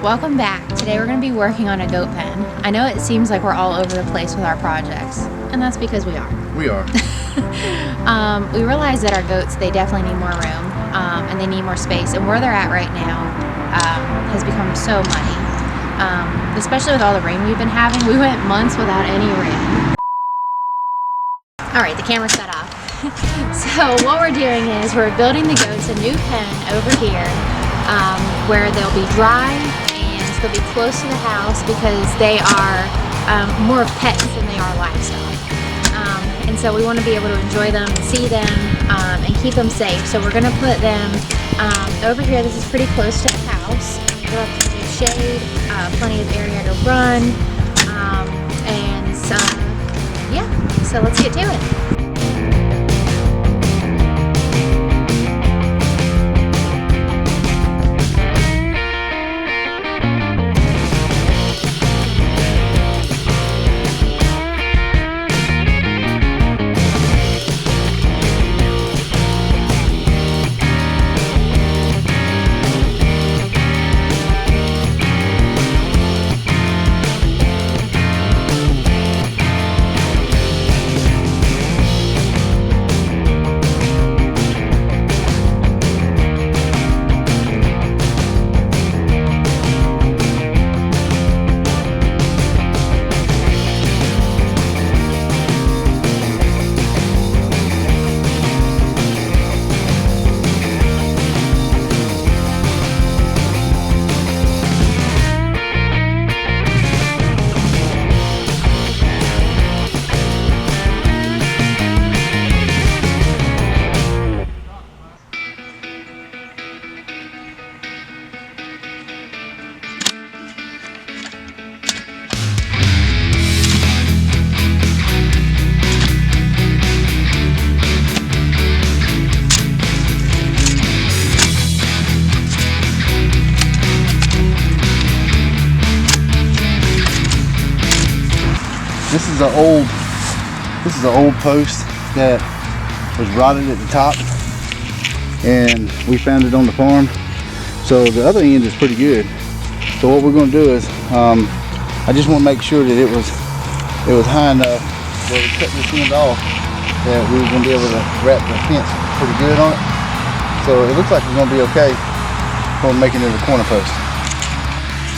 Welcome back. Today we're going to be working on a goat pen. I know it seems like we're all over the place with our projects, and that's because we are. We are. We realize that our goats, they definitely need more room, and they need more space, and where they're at right now has become so muddy. Especially with all the rain we've been having. We went months without any rain. Alright, the camera's set off. So what we're doing is we're building the goats a new pen over here where they'll be dry and they'll be close to the house because they are more of pets than they are livestock. And so we want to be able to enjoy them, see them, and keep them safe. So we're going to put them over here. This is pretty close to the house. We'll have plenty of shade, plenty of area to run, and yeah, so let's get to it. This is an old post that was rotted at the top, and we found it on the farm. So the other end is pretty good. So what we're going to do is, I just want to make sure that it was high enough where we cut this end off that we were going to be able to wrap the fence pretty good on it. So it looks like it's going to be okay for making it a corner post.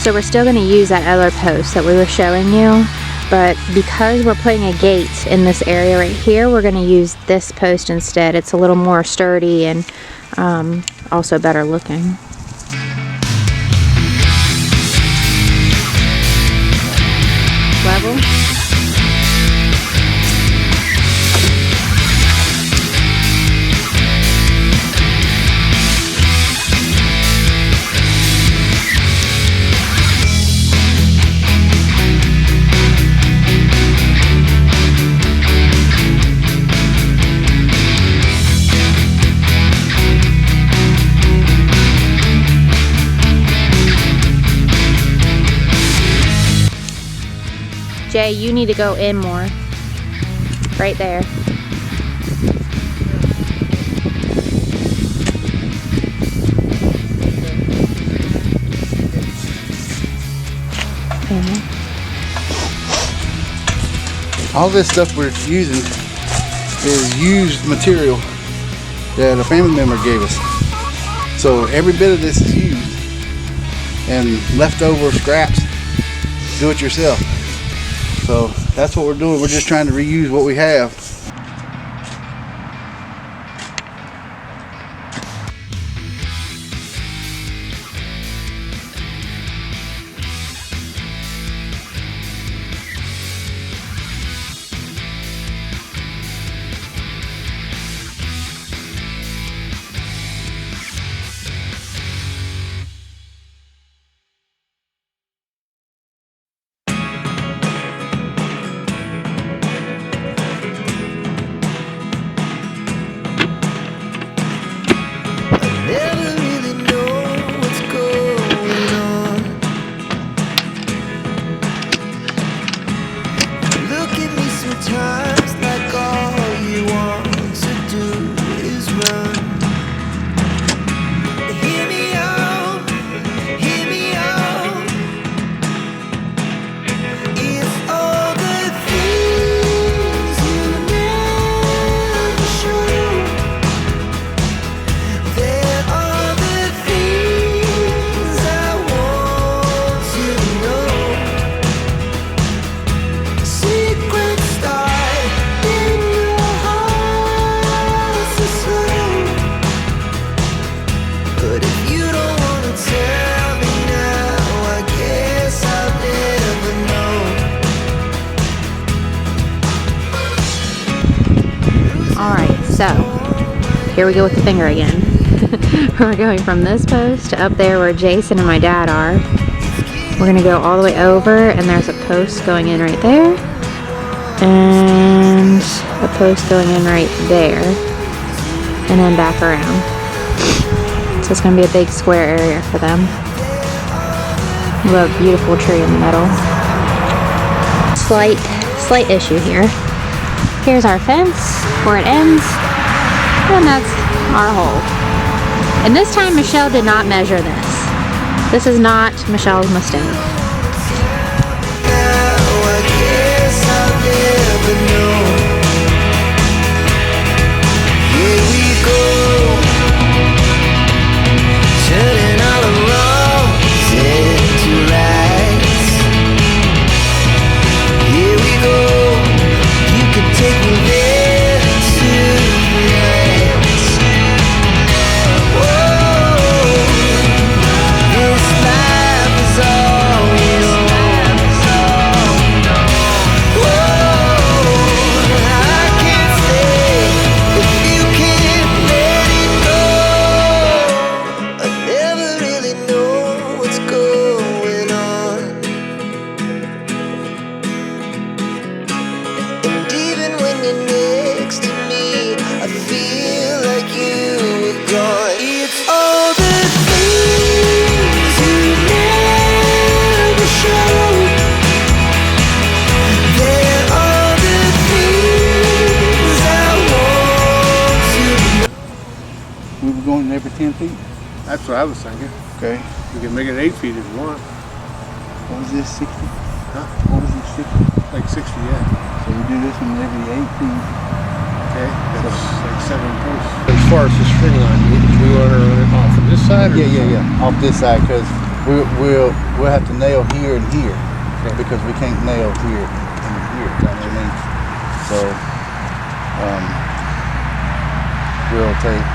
So we're still going to use that other post that we were showing you. But because we're putting a gate in this area right here, we're going to use this post instead. It's a little more sturdy and also better looking. Level. Jay, you need to go in more. Right there. All this stuff we're using is used material that a family member gave us. So every bit of this is used, and leftover scraps, do it yourself. So that's what we're doing. We're just trying to reuse what we have. So, here we go with the finger again. We're going from this post to up there where Jason and my dad are. We're gonna go all the way over, and there's a post going in right there. And a post going in right there. And then back around. So it's gonna be a big square area for them. We have a beautiful tree in the middle. Slight issue here. Here's our fence where it ends, and that's our hole. And this time Michelle did not measure this. This is not Michelle's mistake. We were going every 10 feet? That's what I was thinking. Okay. We can make it 8 feet if you want. What was this, 60? Huh? What was this, 60? Like 60, yeah. So we do this one every 8 feet. Okay, that's like 7 posts. As far as the string line, we want to run it off of this side? Or Yeah. Off this side, because we'll have to nail here and here. Okay. Because we can't nail here and here. You know what I mean? So we'll take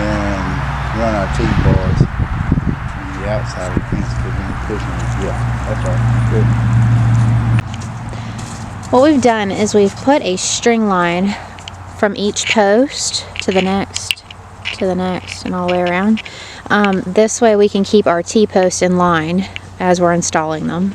and run our T-bars on the outside of the fence because we're pushing it. Yeah, that's right. Good. What we've done is we've put a string line from each post to the next, and all the way around. This way we can keep our T-posts in line as we're installing them.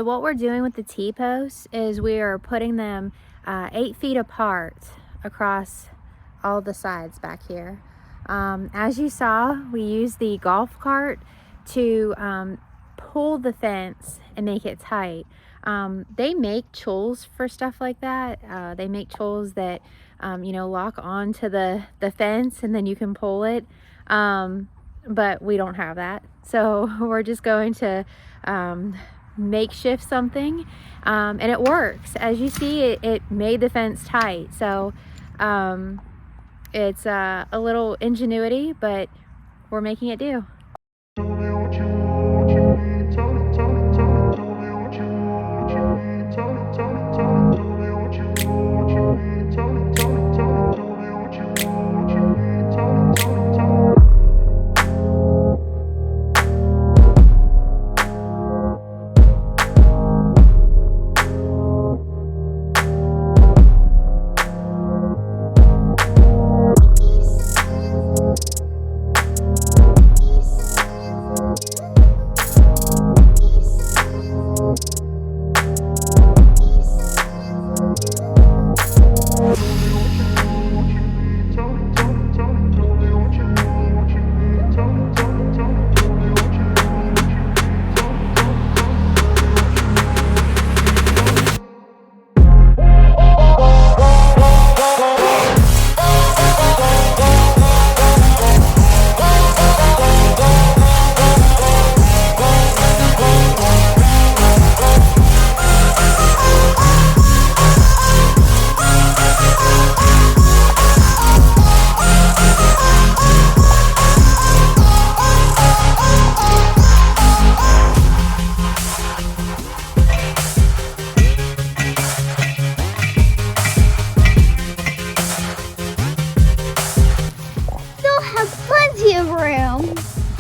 So what we're doing with the T-posts is we are putting them 8 feet apart across all the sides back here. As you saw, we used the golf cart to pull the fence and make it tight. They make tools for stuff like that. They make tools that you know, lock onto the fence and then you can pull it. But we don't have that, so we're just going to makeshift something, and it works. As you see, it made the fence tight. So it's a little ingenuity, but we're making it do.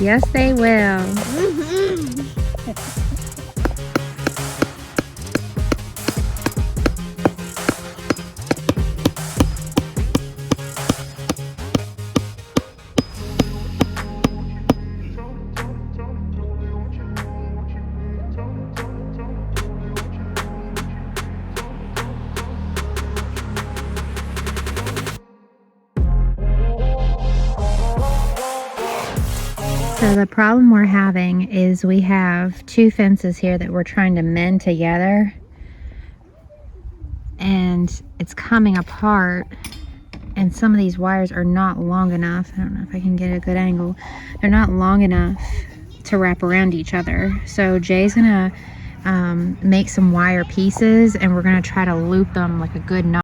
Yes, they will. So the problem we're having is we have 2 fences here that we're trying to mend together, and it's coming apart, and some of these wires are not long enough. I don't know if I can get a good angle. They're not long enough to wrap around each other. So Jay's gonna make some wire pieces, and we're gonna try to loop them like a good knot.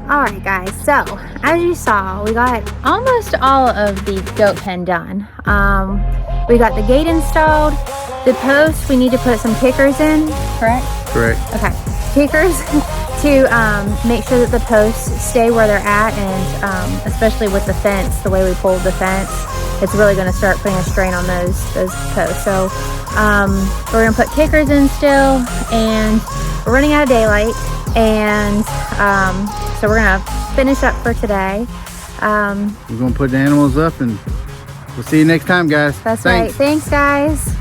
Alright guys, so as you saw, we got almost all of the goat pen done. We got the gate installed. The posts, we need to put some kickers in, correct? Correct. Okay, kickers to make sure that the posts stay where they're at, and especially with the fence, the way we pulled the fence, it's really going to start putting a strain on those posts. So we're going to put kickers in still, and we're running out of daylight, and so we're going to finish up for today. We're going to put the animals up, and we'll see you next time, guys. That's right. Thanks, guys.